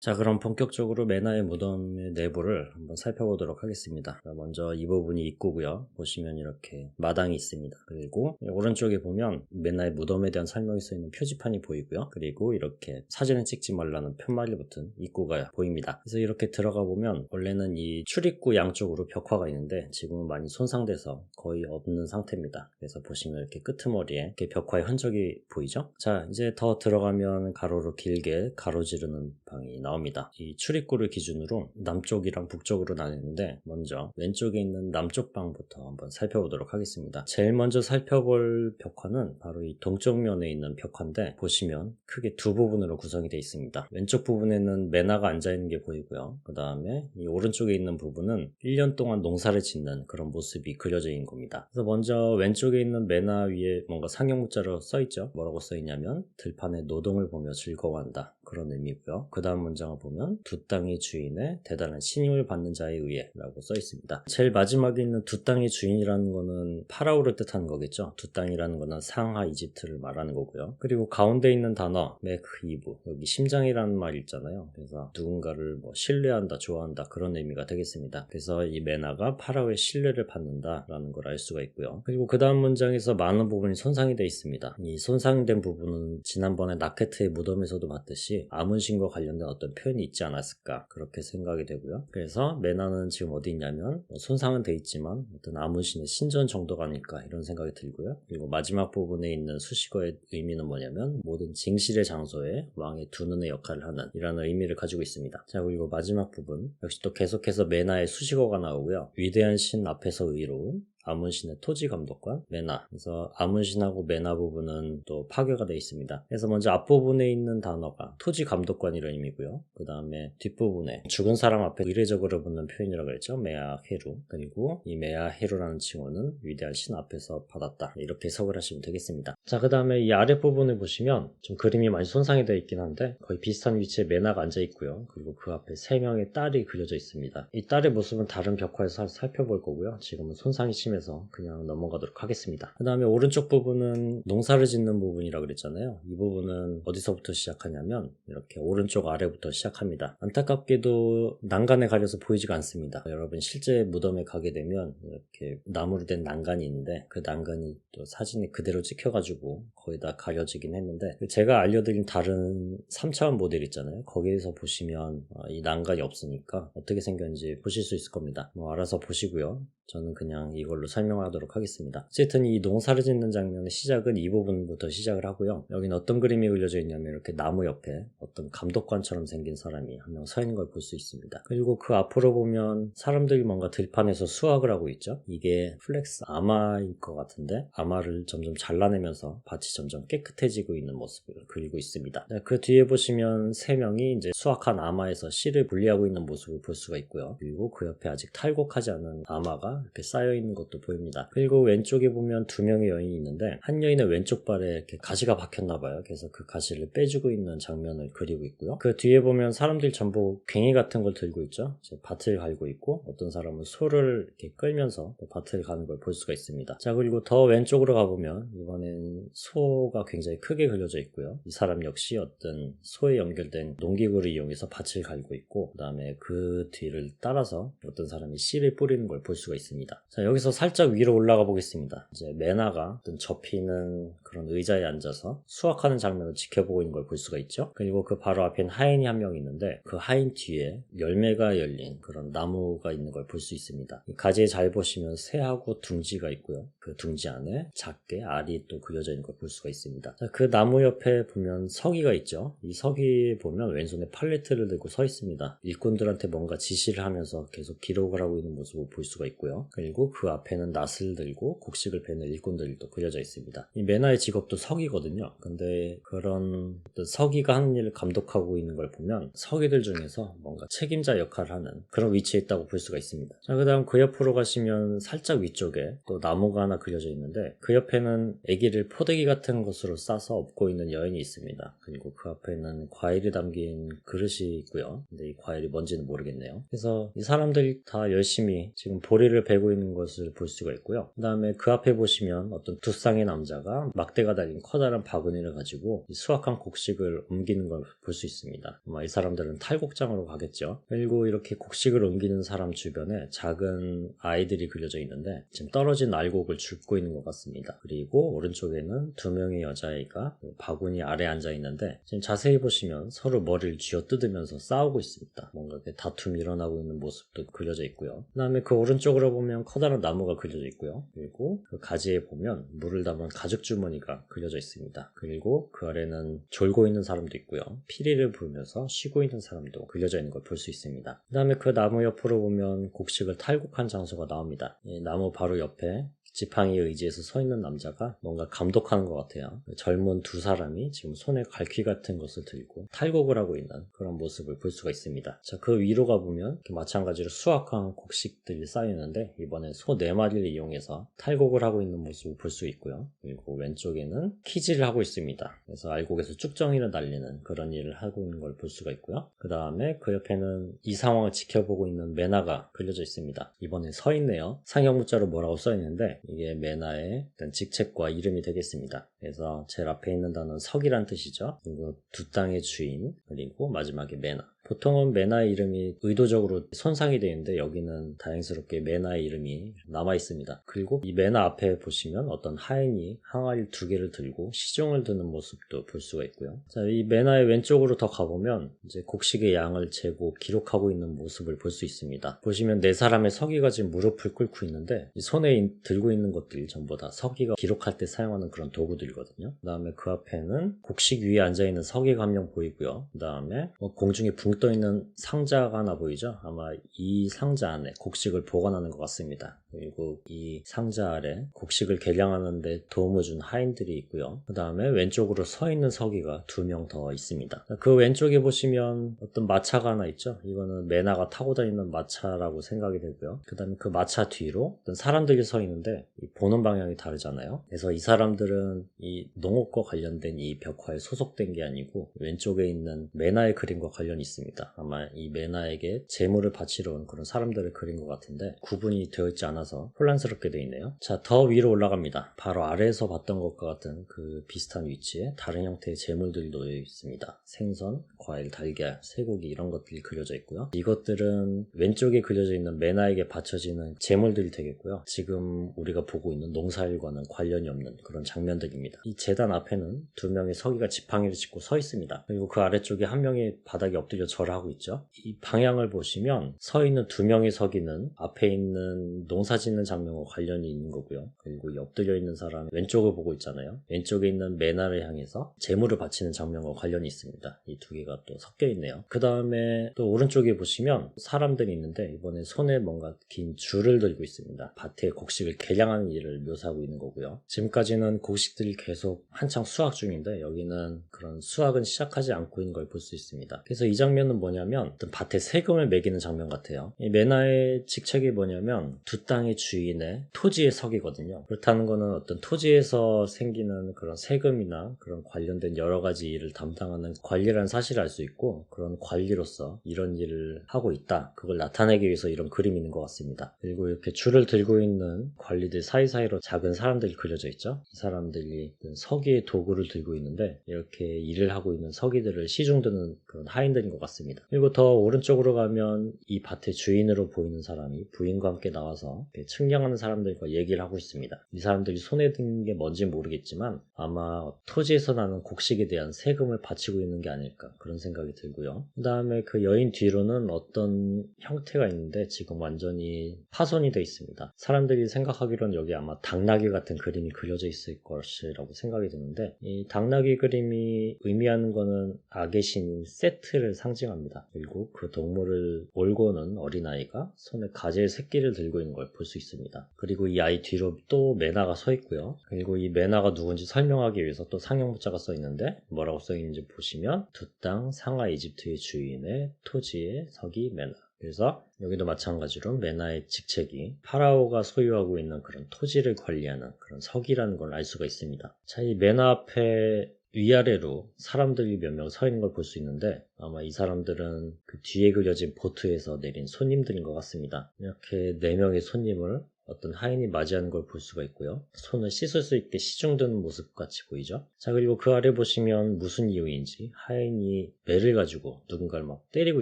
자, 그럼 본격적으로 메나의 무덤의 내부를 한번 살펴보도록 하겠습니다. 먼저 이 부분이 입구고요. 보시면 이렇게 마당이 있습니다. 그리고 오른쪽에 보면 메나의 무덤에 대한 설명이 써있는 표지판이 보이고요. 그리고 이렇게 사진을 찍지 말라는 편말이 붙은 입구가 보입니다. 그래서 이렇게 들어가 보면 원래는 이 출입구 양쪽으로 벽화가 있는데 지금은 많이 손상돼서 거의 없는 상태입니다. 그래서 보시면 이렇게 끄트머리에 이렇게 벽화의 흔적이 보이죠? 자, 이제 더 들어가면 가로로 길게 가로지르는 방이 나옵니다. 이 출입구를 기준으로 남쪽이랑 북쪽으로 나뉘는데 먼저 왼쪽에 있는 남쪽 방부터 한번 살펴보도록 하겠습니다. 제일 먼저 살펴볼 벽화는 바로 이 동쪽 면에 있는 벽화인데 보시면 크게 두 부분으로 구성이 되어 있습니다. 왼쪽 부분에는 메나가 앉아있는 게 보이고요. 그 다음에 이 오른쪽에 있는 부분은 1년 동안 농사를 짓는 그런 모습이 그려져 있는 겁니다. 그래서 먼저 왼쪽에 있는 메나 위에 뭔가 상형문자로 써있죠. 뭐라고 써있냐면 들판의 노동을 보며 즐거워한다, 그런 의미고요. 그 다음 문장을 보면 두 땅의 주인의 대단한 신임을 받는 자에 의해 라고 써 있습니다. 제일 마지막에 있는 두 땅의 주인이라는 거는 파라오를 뜻하는 거겠죠. 두 땅이라는 거는 상하 이집트를 말하는 거고요. 그리고 가운데 있는 단어 메크이브, 여기 심장이라는 말이 있잖아요. 그래서 누군가를 신뢰한다, 좋아한다, 그런 의미가 되겠습니다. 그래서 이 메나가 파라오의 신뢰를 받는다 라는 걸 알 수가 있고요. 그리고 그 다음 문장에서 많은 부분이 손상이 되어 있습니다. 이 손상된 부분은 지난번에 나케트의 무덤에서도 봤듯이 아문신과 관련된 어떤 표현이 있지 않았을까, 그렇게 생각이 되고요. 그래서 메나는 지금 어디 있냐면 손상은 돼 있지만 어떤 아문신의 신전 정도가 아닐까, 이런 생각이 들고요. 그리고 마지막 부분에 있는 수식어의 의미는 뭐냐면 모든 징실의 장소에 왕의 두 눈의 역할을 하는, 이라는 의미를 가지고 있습니다. 자, 그리고 마지막 부분 역시 또 계속해서 메나의 수식어가 나오고요. 위대한 신 앞에서 의로운 아문신의 토지 감독관 메나. 그래서 아문신하고 메나 부분은 또 파괴가 되어 있습니다. 그래서 먼저 앞부분에 있는 단어가 토지 감독관이라는 의미고요. 그 다음에 뒷부분에 죽은 사람 앞에 의례적으로 붙는 표현이라고 했죠. 메아 헤루. 그리고 이 메아 헤루라는 칭호는 위대한 신 앞에서 받았다, 이렇게 해석을 하시면 되겠습니다. 자, 그 다음에 이 아랫부분을 보시면 좀 그림이 많이 손상이 되어 있긴 한데 거의 비슷한 위치에 메나가 앉아 있고요. 그리고 그 앞에 세 명의 딸이 그려져 있습니다. 이 딸의 모습은 다른 벽화에서 살펴볼 거고요. 지금은 손상이 심해서 그냥 넘어가도록 하겠습니다. 그 다음에 오른쪽 부분은 농사를 짓는 부분이라고 그랬잖아요. 이 부분은 어디서부터 시작하냐면 이렇게 오른쪽 아래부터 시작합니다. 안타깝게도 난간에 가려서 보이지가 않습니다. 여러분 실제 무덤에 가게 되면 이렇게 나무로 된 난간이 있는데 그 난간이 또 사진에 그대로 찍혀가지고 거의 다 가려지긴 했는데, 제가 알려드린 다른 3차원 모델 있잖아요. 거기에서 보시면 이 난간이 없으니까 어떻게 생겼는지 보실 수 있을 겁니다. 알아서 보시고요. 저는 그냥 이걸로 설명하도록 하겠습니다. 어쨌든 이 농사를 짓는 장면의 시작은 이 부분부터 시작을 하고요. 여기는 어떤 그림이 그려져 있냐면 이렇게 나무 옆에 어떤 감독관처럼 생긴 사람이 한 명 서 있는 걸 볼 수 있습니다. 그리고 그 앞으로 보면 사람들이 뭔가 들판에서 수확을 하고 있죠. 이게 플렉스 아마일 것 같은데 아마를 점점 잘라내면서 밭이 점점 깨끗해지고 있는 모습을 그리고 있습니다. 그 뒤에 보시면 세 명이 이제 수확한 아마에서 씨를 분리하고 있는 모습을 볼 수가 있고요. 그리고 그 옆에 아직 탈곡하지 않은 아마가 이렇게 쌓여있는 것도 보입니다. 그리고 왼쪽에 보면 두 명의 여인이 있는데 한 여인의 왼쪽 발에 이렇게 가시가 박혔나봐요. 그래서 그 가시를 빼주고 있는 장면을 그리고 있고요. 그 뒤에 보면 사람들이 전부 괭이 같은 걸 들고 있죠. 이제 밭을 갈고 있고 어떤 사람은 소를 이렇게 끌면서 밭을 가는 걸 볼 수가 있습니다. 자, 그리고 더 왼쪽으로 가보면 이번엔 소가 굉장히 크게 그려져 있고요. 이 사람 역시 어떤 소에 연결된 농기구를 이용해서 밭을 갈고 있고 그 다음에 그 뒤를 따라서 어떤 사람이 씨를 뿌리는 걸 볼 수가 있습니다. 자, 여기서 살짝 위로 올라가 보겠습니다. 이제 메나가 어떤 접히는 그런 의자에 앉아서 수확하는 장면을 지켜보고 있는 걸 볼 수가 있죠. 그리고 그 바로 앞엔 하인이 한 명 있는데 그 하인 뒤에 열매가 열린 그런 나무가 있는 걸 볼 수 있습니다. 이 가지에 잘 보시면 새하고 둥지가 있고요. 그 둥지 안에 작게 알이 또 그려져 있는 걸 볼 수가 있습니다. 자, 그 나무 옆에 보면 서기가 있죠. 이 서기에 보면 왼손에 팔레트를 들고 서 있습니다. 일꾼들한테 뭔가 지시를 하면서 계속 기록을 하고 있는 모습을 볼 수가 있고요. 그리고 그 앞에는 낫을 들고 곡식을 베는 일꾼들이 또 그려져 있습니다. 이 메나의 직업도 서기거든요. 근데 그런 서기가 하는 일을 감독하고 있는 걸 보면 서기들 중에서 뭔가 책임자 역할을 하는 그런 위치에 있다고 볼 수가 있습니다. 자, 그 다음 그 옆으로 가시면 살짝 위쪽에 또 나무가 하나 그려져 있는데 그 옆에는 아기를 포대기 같은 것으로 싸서 업고 있는 여인이 있습니다. 그리고 그 앞에는 과일이 담긴 그릇이 있고요. 근데 이 과일이 뭔지는 모르겠네요. 그래서 이 사람들이 다 열심히 지금 보리를 곡식을 베고 있는 것을 볼 수가 있고요. 그 다음에 그 앞에 보시면 어떤 두 쌍의 남자가 막대가 달린 커다란 바구니를 가지고 수확한 곡식을 옮기는 걸 볼 수 있습니다. 아마 이 사람들은 탈곡장으로 가겠죠. 그리고 이렇게 곡식을 옮기는 사람 주변에 작은 아이들이 그려져 있는데 지금 떨어진 알곡을 줍고 있는 것 같습니다. 그리고 오른쪽에는 두 명의 여자아이가 바구니 아래에 앉아 있는데 지금 자세히 보시면 서로 머리를 쥐어뜯으면서 싸우고 있습니다. 뭔가 이렇게 다툼이 일어나고 있는 모습도 그려져 있고요. 그 다음에 그 오른쪽으로 보면 커다란 나무가 그려져 있고요. 그리고 그 가지에 보면 물을 담은 가죽 주머니가 그려져 있습니다. 그리고 그 아래는 졸고 있는 사람도 있고요. 피리를 불면서 쉬고 있는 사람도 그려져 있는 걸 볼 수 있습니다. 그 다음에 그 나무 옆으로 보면 곡식을 탈곡한 장소가 나옵니다. 이 나무 바로 옆에 지팡이에 의지해서 서 있는 남자가 뭔가 감독하는 것 같아요. 젊은 두 사람이 지금 손에 갈퀴 같은 것을 들고 탈곡을 하고 있는 그런 모습을 볼 수가 있습니다. 자, 그 위로 가보면 마찬가지로 수확한 곡식들이 쌓이는데 이번에 소 4마리를 이용해서 탈곡을 하고 있는 모습을 볼 수 있고요. 그리고 왼쪽에는 키질을 하고 있습니다. 그래서 알곡에서 쭉정이를 날리는 그런 일을 하고 있는 걸 볼 수가 있고요. 그 다음에 그 옆에는 이 상황을 지켜보고 있는 매나가 그려져 있습니다. 이번에 서 있네요. 상형 문자로 뭐라고 써 있는데 이게 매나의 어떤 직책과 이름이 되겠습니다. 그래서 제일 앞에 있는 단어는 석이란 뜻이죠. 그리고 두 땅의 주인, 그리고 마지막에 매나. 보통은 매나의 이름이 의도적으로 손상이 되어 있는데 여기는 다행스럽게 매나의 이름이 남아 있습니다. 그리고 이 매나 앞에 보시면 어떤 하인이 항아리 2개를 들고 시중을 드는 모습도 볼 수가 있고요. 자, 이 매나의 왼쪽으로 더 가보면 이제 곡식의 양을 재고 기록하고 있는 모습을 볼 수 있습니다. 보시면 4사람의 서기가 지금 무릎을 꿇고 있는데 이 손에 들고 있는 것들이 전부 다 서기가 기록할 때 사용하는 그런 도구들이거든요. 그 다음에 그 앞에는 곡식 위에 앉아있는 서기가 한 명 보이고요. 그 다음에 공중에 붕 떠있는 상자가 하나 보이죠? 아마 이 상자 안에 곡식을 보관하는 것 같습니다. 그리고 이 상자 아래 곡식을 계량하는 데 도움을 준 하인들이 있고요. 그 다음에 왼쪽으로 서 있는 서기가 2명 더 있습니다. 그 왼쪽에 보시면 어떤 마차가 하나 있죠? 이거는 매나가 타고 다니는 마차라고 생각이 되고요. 그 다음에 그 마차 뒤로 어떤 사람들이 서 있는데 보는 방향이 다르잖아요. 그래서 이 사람들은 이 농업과 관련된 이 벽화에 소속된 게 아니고 왼쪽에 있는 매나의 그림과 관련이 있습니다. 아마 이 매나에게 재물을 바치러 온 그런 사람들을 그린 것 같은데 구분이 되어 있지 않아서 혼란스럽게 되어 있네요. 자, 더 위로 올라갑니다. 바로 아래에서 봤던 것과 같은 그 비슷한 위치에 다른 형태의 재물들이 놓여 있습니다. 생선, 과일, 달걀, 쇠고기 이런 것들이 그려져 있고요. 이것들은 왼쪽에 그려져 있는 매나에게 바쳐지는 재물들이 되겠고요. 지금 우리가 보고 있는 농사일과는 관련이 없는 그런 장면들입니다. 이 제단 앞에는 2명의 서기가 지팡이를 짚고 서 있습니다. 그리고 그 아래쪽에 한 명이 바닥에 엎드려 절을 하고 있죠. 이 방향을 보시면 서 있는 2명의 서기는 앞에 있는 농사 짓는 장면과 관련이 있는 거고요. 그리고 엎드려 있는 사람 왼쪽을 보고 있잖아요. 왼쪽에 있는 매나를 향해서 재물을 바치는 장면과 관련이 있습니다. 이 2개가 또 섞여 있네요. 그 다음에 또 오른쪽에 보시면 사람들이 있는데 이번에 손에 뭔가 긴 줄을 들고 있습니다. 밭에 곡식을 개량하는 일을 묘사하고 있는 거고요. 지금까지는 곡식들이 계속 한창 수확 중인데 여기는 그런 수확은 시작하지 않고 있는 걸 볼 수 있습니다. 그래서 이 장면은 뭐냐면 어떤 밭에 세금을 매기는 장면 같아요. 이 매나의 직책이 뭐냐면 두 땅의 주인의 토지의 석이거든요. 그렇다는 거는 어떤 토지에서 생기는 그런 세금이나 그런 관련된 여러 가지 일을 담당하는 관리라는 사실을 알 수 있고 그런 관리로서 이런 일을 하고 있다. 그걸 나타내기 위해서 이런 그림이 있는 것 같습니다. 그리고 이렇게 줄을 들고 있는 관리들 사이사이로 작은 사람들이 그려져 있죠. 이 사람들이 서기의 도구를 들고 있는데 이렇게 일을 하고 있는 서기들을 시중드는 그런 하인들인 것 같습니다. 그리고 더 오른쪽으로 가면 이 밭의 주인으로 보이는 사람이 부인과 함께 나와서 측량하는 사람들과 얘기를 하고 있습니다. 이 사람들이 손에 든 게 뭔지 모르겠지만 아마 토지에서 나는 곡식에 대한 세금을 바치고 있는 게 아닐까 그런 생각이 들고요. 그 다음에 그 여인 뒤로는 어떤 형태가 있는데 지금 완전히 파손이 되어 있습니다. 사람들이 생각하기로는 여기 아마 당나귀 같은 그림이 그려져 있을 것이라고 생각이 드는데 이 당나귀 그림이 의미하는 거는 악의 신인 세트를 상징합니다. 그리고 그 동물을 몰고 오는 어린아이가 손에 가지의 새끼를 들고 있는 걸 볼 수 있습니다. 그리고 이 아이 뒤로 또 매나가 서 있고요. 그리고 이 매나가 누군지 설명하기 위해서 또 상형문자가 써 있는데 뭐라고 써 있는지 보시면 두 땅 상하 이집트의 주인의 토지의 서기 매나. 그래서 여기도 마찬가지로 매나의 직책이 파라오가 소유하고 있는 그런 토지를 관리하는 그런 석이라는 걸 알 수가 있습니다. 자, 이 매나 앞에 위아래로 사람들이 몇 명 서 있는 걸 볼 수 있는데 아마 이 사람들은 그 뒤에 그려진 보트에서 내린 손님들인 것 같습니다. 이렇게 4명의 손님을 어떤 하인이 맞이하는 걸 볼 수가 있고요. 손을 씻을 수 있게 시중드는 모습 같이 보이죠. 자, 그리고 그 아래 보시면 무슨 이유인지 하인이 매를 가지고 누군가를 막 때리고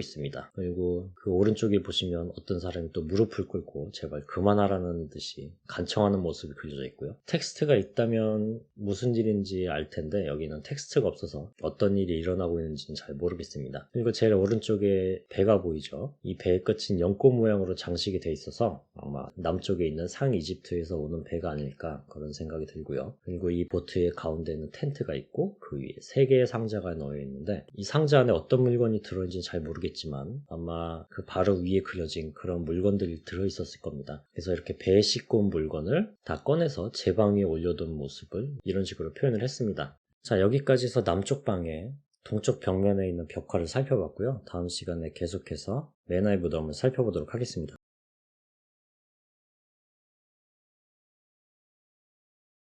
있습니다. 그리고 그 오른쪽에 보시면 어떤 사람이 또 무릎을 꿇고 제발 그만하라는 듯이 간청하는 모습이 그려져 있고요. 텍스트가 있다면 무슨 일인지 알 텐데 여기는 텍스트가 없어서 어떤 일이 일어나고 있는지는 잘 모르겠습니다. 그리고 제일 오른쪽에 배가 보이죠. 이 배의 끝은 연꽃 모양으로 장식이 돼 있어서 아마 남쪽에 있는 상 이집트에서 오는 배가 아닐까 그런 생각이 들고요. 그리고 이 보트의 가운데는 텐트가 있고 그 위에 3개의 상자가 놓여 있는데 이 상자 안에 어떤 물건이 들어있는지 잘 모르겠지만 아마 그 바로 위에 그려진 그런 물건들이 들어있었을 겁니다. 그래서 이렇게 배에 싣고 온 물건을 다 꺼내서 제 방 위에 올려둔 모습을 이런 식으로 표현을 했습니다. 자, 여기까지 해서 남쪽 방에 동쪽 벽면에 있는 벽화를 살펴봤고요. 다음 시간에 계속해서 메나의 무덤을 살펴보도록 하겠습니다.